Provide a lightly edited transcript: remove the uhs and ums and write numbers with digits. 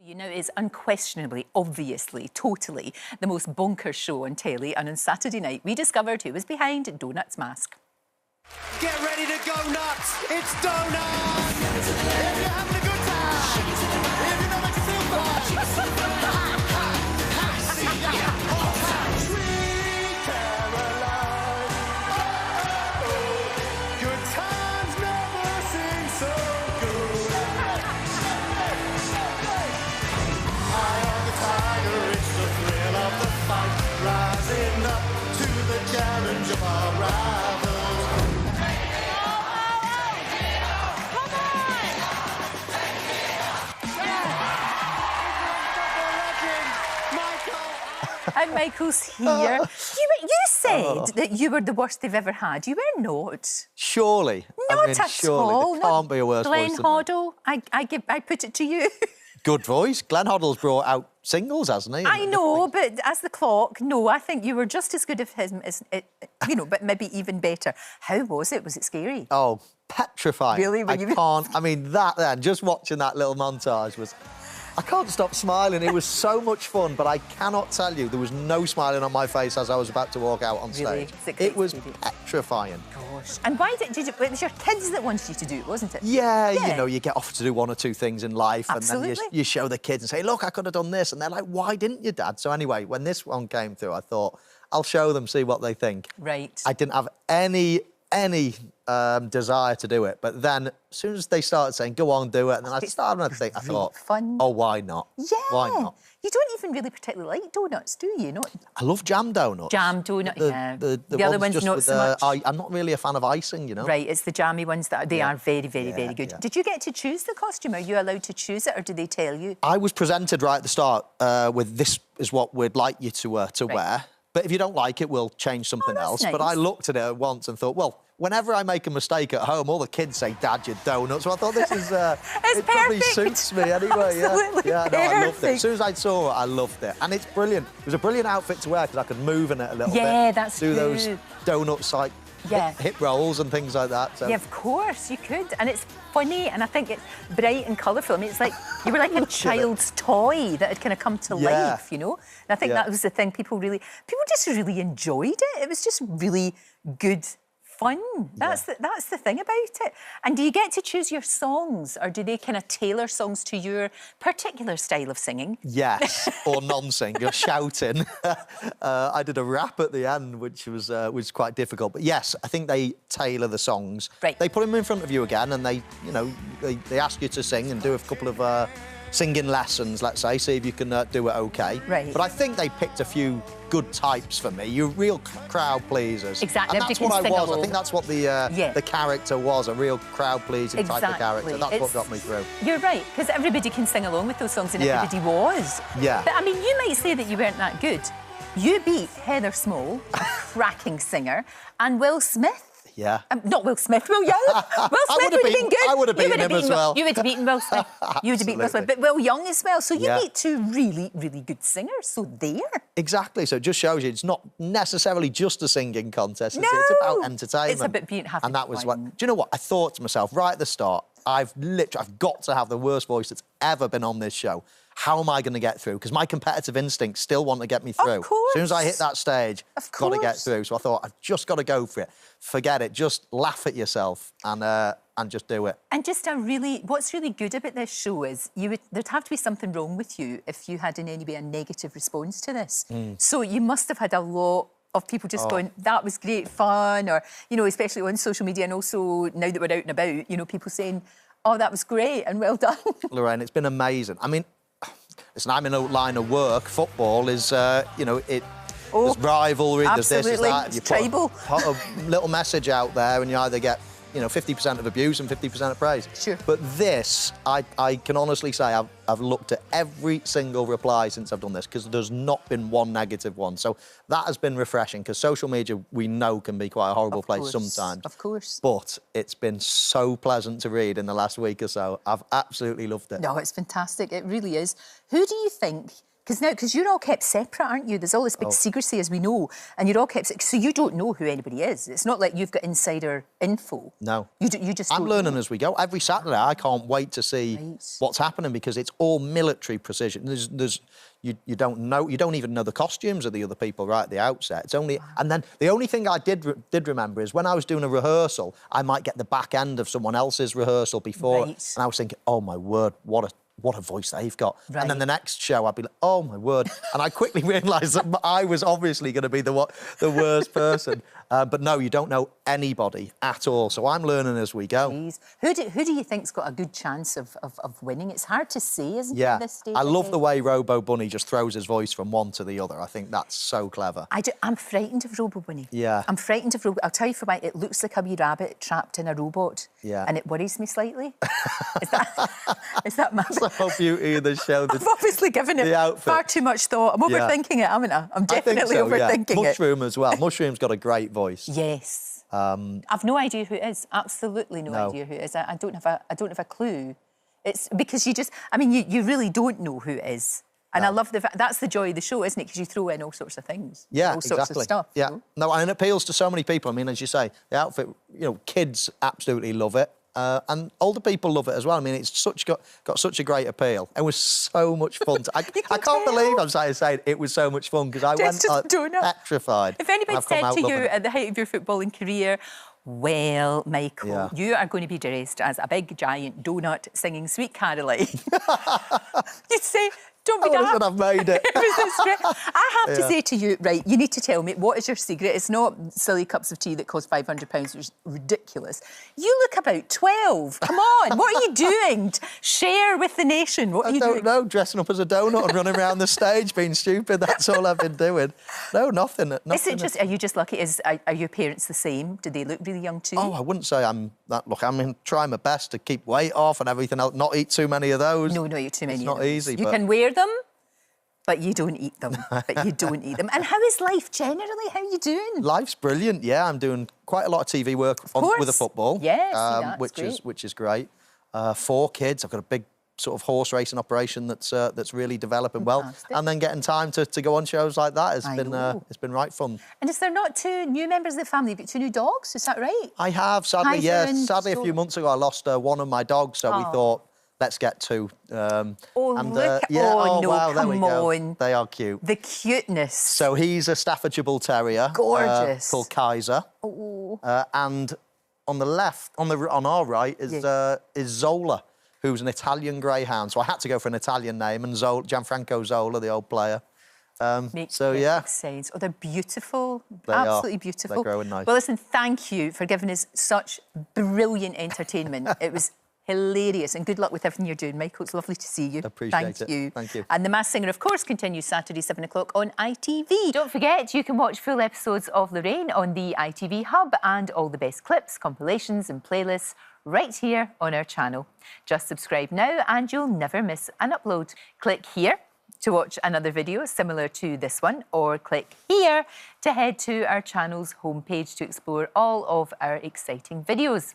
You know, it's unquestionably, obviously, totally the most bonkers show on telly, and on Saturday night we discovered who was behind Doughnuts' mask. Get ready to go nuts! It's Doughnuts! If you're having a good time, if you know what you feel bad. Sweet Caroline. Good times never seem so good. Eye on the tiger, it's the thrill of the fight, rising up to the challenge of our rivals. And Michael's here. You said that you were the worst they've ever had. You were not. Surely. Not at surely. all. There can't be a worse Glenn voice than Hoddle, I put it to you. Good voice. Glenn Hoddle's brought out singles, hasn't he? I know, but as the clock, no, I think you were just as good as him, you know, but maybe even better. How was it? Was it scary? Oh, petrified. Really? I mean, that then, just watching that little montage was... I can't stop smiling. It was so much fun, but I cannot tell you, there was no smiling on my face as I was about to walk out on stage. It was petrifying. Gosh. And why did you... It was your kids that wanted you to do it, wasn't it? Yeah, you know, you get offered to do one or two things in life, Absolutely. and then you show the kids and say, look, I could have done this. And they're like, why didn't you, Dad? So anyway, when this one came through, I thought, I'll show them, see what they think. Right. I didn't have any desire to do it, but then as soon as they started saying go on, do it, and then I started to think, I thought, fun. Oh, why not? Yeah. Why not? You don't even really particularly like donuts, do you? Not I love jam donuts. jam donut. The other ones just not with, so much. I'm not really a fan of icing, you know. Right, it's the jammy ones that they are very, very, very good. Yeah. Did you get to choose the costume? Are you allowed to choose it, or do they tell you? I was presented right at the start with this is what we'd like you to wear, but if you don't like it, we'll change something else. Nice. But I looked at it once and thought, well, whenever I make a mistake at home, all the kids say, Dad, you're donuts. So I thought, this is... it probably suits me anyway. Absolutely no, I loved it. perfect. As soon as I saw it, I loved it. And it's brilliant. It was a brilliant outfit to wear because I could move in it a little bit. Yeah, that's Do true. those donuts, like, hip rolls and things like that. So. Yeah, of course, you could. And it's funny, and I think it's bright and colourful. I mean, it's like you were like a child's toy that had kind of come to life, you know? And I think that was the thing people just really enjoyed it. It was just really good fun. That's the thing about it. And do you get to choose your songs, or do they kind of tailor songs to your particular style of singing? Yes, or non-sing, you're shouting. I did a rap at the end, which was quite difficult. But yes, I think they tailor the songs. Right. They put them in front of you again, and they ask you to sing and do a couple of singing lessons, let's say, see if you can do it okay. Right. But I think they picked a few good types for me. You're real crowd pleasers. Exactly. And that's what I was. I think that's what the character was, a real crowd-pleasing type of character. That's what got me through. You're right, because everybody can sing along with those songs, and everybody was. Yeah. But, I mean, you might say that you weren't that good. You beat Heather Small, a cracking singer, and Will Smith. Yeah. Not Will Smith, Will Young. Will Smith would have been good. I would have beaten him as well. You would have beaten Will Smith. You would have beaten Will Smith. But Will Young as well. So you beat two really, really good singers. So there. Exactly. So it just shows you it's not necessarily just a singing contest. No. It's about entertainment. It's about being having And that was fun. what... Do you know what? I thought to myself right at the start, I've got to have the worst voice that's ever been on this show. How am I going to get through? Because my competitive instincts still want to get me through. Of course. As soon as I hit that stage, Of got to get course. through. So I thought, I've just got to go for it. Forget it. Just laugh at yourself and just do it. And just what's really good about this show is there'd have to be something wrong with you if you had in any way a negative response to this. So you must have had a lot of people just going, that was great fun, or, you know, especially on social media, and also now that we're out and about, you know, people saying, oh, that was great and well done. Lorraine, it's been amazing. I mean, listen, I'm in a line of work. Football is, you know, there's rivalry, there's this, there's that. You tribal. Put a little message out there and you either get, you know, 50% of abuse and 50% of praise. Sure. But this, I can honestly say I've looked at every single reply since I've done this, because there's not been one negative one. So that has been refreshing, because social media, we know, can be quite a horrible place sometimes. Of course. But it's been so pleasant to read in the last week or so. I've absolutely loved it. No, it's fantastic. It really is. Who do you think Because you're all kept separate, aren't you? There's all this big secrecy, as we know, and you're all kept... So you don't know who anybody is. It's not like you've got insider info. No. You just I'm don't learning know. as we go. Every Saturday, I can't wait to see what's happening because it's all military precision. You don't know, you don't even know the costumes of the other people right at the outset. It's only... And then the only thing I did remember is when I was doing a rehearsal, I might get the back end of someone else's rehearsal before. Right. And I was thinking, oh, my word, what a voice they've got. Right. And then the next show, I'd be like, oh, my word. And I quickly realised that I was obviously going to be the worst person. But no, you don't know anybody at all. So I'm learning as we go. Jeez. Who do you think's got a good chance of winning? It's hard to say, isn't it, at this stage? I love the way Robo Bunny just throws his voice from one to the other. I think that's so clever. I'm frightened of Robo Bunny. Yeah. I'm frightened of Robo... I'll tell you for why. It looks like a wee rabbit trapped in a robot. Yeah. And it worries me slightly. Is that my... That's the whole beauty of the show. I've obviously given it far too much thought. I'm overthinking it, haven't I? I'm definitely overthinking it. Mushroom as well. Mushroom's got a great voice. Yes. I've no idea who it is. Absolutely no idea who it is. I don't have a clue. It's because you just... I mean, you really don't know who it is. And I love the fact... That's the joy of the show, isn't it? Because you throw in all sorts of things. Yeah, all sorts of stuff. Yeah. You know? No, and it appeals to so many people. I mean, as you say, the outfit, you know, kids absolutely love it. And older people love it as well. I mean, it's got such a great appeal. It was so much fun. I can't believe I'm saying it was so much fun because I went petrified. If anybody said to you at the height of your footballing career, well, Michael, you are going to be dressed as a big, giant donut singing Sweet Caroline, you'd say... Don't be daft. I've made it. I have to say to you, right, you need to tell me, what is your secret? It's not silly cups of tea that cost £500, which is ridiculous. You look about 12. Come on, what are you doing? Share with the nation. What are you doing? I don't know, dressing up as a donut and running around the stage being stupid. That's all I've been doing. No, nothing. Is it just, are you just lucky? Are your parents the same? Do they look really young too? Oh, I wouldn't say I'm that lucky. I mean, trying my best to keep weight off and everything else, not eat too many of those. No, not eat too many. It's not easy. You can wear them, but you don't eat them. And how is life generally? How are you doing? Life's brilliant. Yeah, I'm doing quite a lot of TV work with the football. Yes, which is great. 4 kids. I've got a big sort of horse racing operation that's really developing well, and then getting time to go on shows like that it's been right fun. And is there not 2 new members of the family? You've got 2 new dogs, is that right? I have, sadly, sadly a few months ago I lost one of my dogs, so we thought, let's get 2. Wow, come on. They are cute. The cuteness. So he's a Staffordshire Bull Terrier. Gorgeous. Called Kaiser. Oh. And on the left, on our right, is Zola, who's an Italian greyhound. So I had to go for an Italian name, and Gianfranco Zola, the old player. Makes sense. Oh, they're beautiful. Absolutely beautiful. They're growing nice. Well, listen, thank you for giving us such brilliant entertainment. It was hilarious, and good luck with everything you're doing, Michael. It's lovely to see you. Appreciate it. Thank you. And The Masked Singer, of course, continues Saturday, 7 o'clock on ITV. Don't forget, you can watch full episodes of Lorraine on the ITV Hub and all the best clips, compilations and playlists right here on our channel. Just subscribe now and you'll never miss an upload. Click here to watch another video similar to this one, or click here to head to our channel's homepage to explore all of our exciting videos.